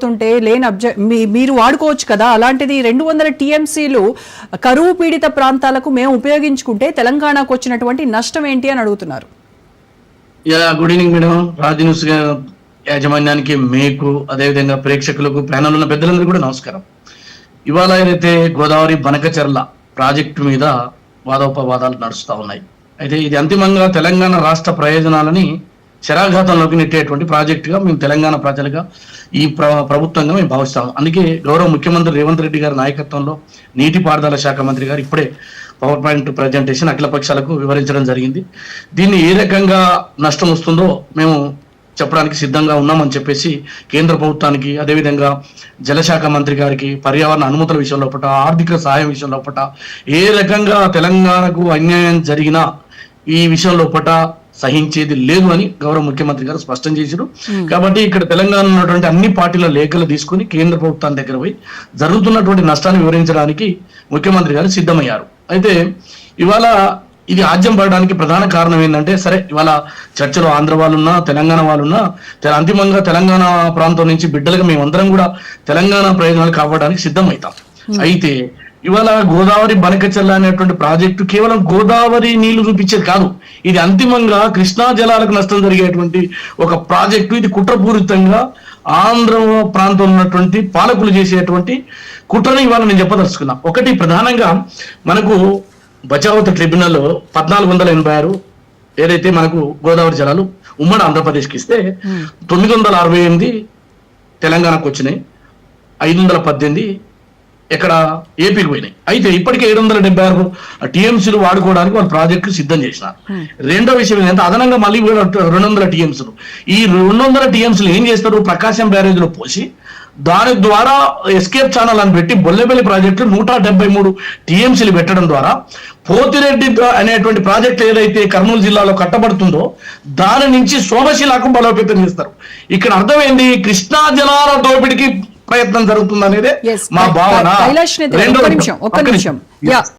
ఉంటే లేని మీరు వాడుకోవచ్చు కదా. అలాంటిది 200 టీఎంసీలు కరువు పీడిత ప్రాంతాలకు మేము ఉపయోగించుకుంటే తెలంగాణకు వచ్చినటువంటి నష్టం ఏంటి అని అడుగుతున్నారు. Good evening madam. Raj news యాజమాన్యానికి, మీకు, అదేవిధంగా ప్రేక్షకులకు, ప్యానల్ ఉన్న పెద్దలందరూ కూడా నమస్కారం. ఇవాళ ఏదైతే గోదావరి బనకచెర్ల ప్రాజెక్టు మీద వాదోపవాదాలు నడుస్తూ ఉన్నాయి. అయితే ఇది అంతిమంగా తెలంగాణ రాష్ట్ర ప్రయోజనాలని శరాఘాతంలోకి నెట్టేటువంటి ప్రాజెక్టుగా మేము తెలంగాణ ప్రజలుగా ఈ ప్రభుత్వంగా మేము భావిస్తాము. అందుకే గౌరవ ముఖ్యమంత్రి రేవంత్ రెడ్డి గారి నాయకత్వంలో నీటిపారుదల శాఖ మంత్రి గారు ఇప్పుడే పవర్ పాయింట్ ప్రజెంటేషన్ అఖిల పక్షాలకు వివరించడం జరిగింది. దీన్ని ఏ రకంగా నష్టం వస్తుందో మేము చెప్పడానికి సిద్ధంగా ఉన్నామని చెప్పేసి కేంద్ర ప్రభుత్వానికి, అదేవిధంగా జలశాఖ మంత్రి గారికి, పర్యావరణ అనుమతుల విషయం లోపల, ఆర్థిక సహాయం విషయం లోపల ఏ రకంగా తెలంగాణకు అన్యాయం జరిగినా ఈ విషయం లోపల సహించేది లేదు అని గౌరవ ముఖ్యమంత్రి గారు స్పష్టం చేశారు. కాబట్టి ఇక్కడ తెలంగాణ ఉన్నటువంటి అన్ని పార్టీల లేఖలు తీసుకుని కేంద్ర ప్రభుత్వాన్ని దగ్గర పోయి జరుగుతున్నటువంటి నష్టాన్ని వివరించడానికి ముఖ్యమంత్రి గారు సిద్ధమయ్యారు. అయితే ఇవాళ ఇది ఆజ్యం పడడానికి ప్రధాన కారణం ఏంటంటే, సరే ఇవాళ చర్చలో ఆంధ్ర వాళ్ళున్నా, తెలంగాణ వాళ్ళున్నా, అంతిమంగా తెలంగాణ ప్రాంతం నుంచి బిడ్డలుగా మేమందరం కూడా తెలంగాణ ప్రయోజనాలు కాపాడడానికి సిద్ధమవుతాం. అయితే ఇవాళ గోదావరి బనకచెర్ల అనేటువంటి ప్రాజెక్టు కేవలం గోదావరి నీళ్లు చూపించేది కాదు. ఇది అంతిమంగా కృష్ణా జలాలకు నష్టం జరిగేటువంటి ఒక ప్రాజెక్టు. ఇది కుట్రపూరితంగా ఆంధ్ర ప్రాంతంలో ఉన్నటువంటి పాలకులు చేసేటువంటి కుట్రని ఇవాళ నేను చెప్పదలుచుకున్నా. ఒకటి ప్రధానంగా మనకు బచావత ట్రిబ్యునల్ 1486 ఏదైతే మనకు గోదావరి జలాలు ఉమ్మడి ఆంధ్రప్రదేశ్కి ఇస్తే 968 తెలంగాణకు వచ్చినాయి, 518 ఎక్కడ ఏపీకి పోయినాయి. అయితే ఇప్పటికే 776 టీఎంసీలు వాడుకోవడానికి వాళ్ళు ప్రాజెక్టు సిద్ధం చేసినారు. రెండో విషయం ఏంటంటే అదనంగా మళ్ళీ 200 టీఎంసీలు. ఈ 200 టీఎంసీలు ఏం చేస్తారు? ప్రకాశం బ్యారేజ్లో పోసి దాని ద్వారా ఎస్కేప్ ఛానల్ అని పెట్టి బొల్లెపల్లి ప్రాజెక్టు 173 టీఎంసీలు పెట్టడం ద్వారా పోతిరెడ్డి అనేటువంటి ప్రాజెక్ట్ ఏదైతే కర్నూలు జిల్లాలో కట్టబడుతుందో దాని నుంచి సోమశిలకు బలోపేతం చేస్తారు. ఇక్కడ అర్థమైంది, కృష్ణా జలాల దోపిడికి ప్రయత్నం జరుగుతుంది అనేదే మా భావన. ఒక్క నిమిషం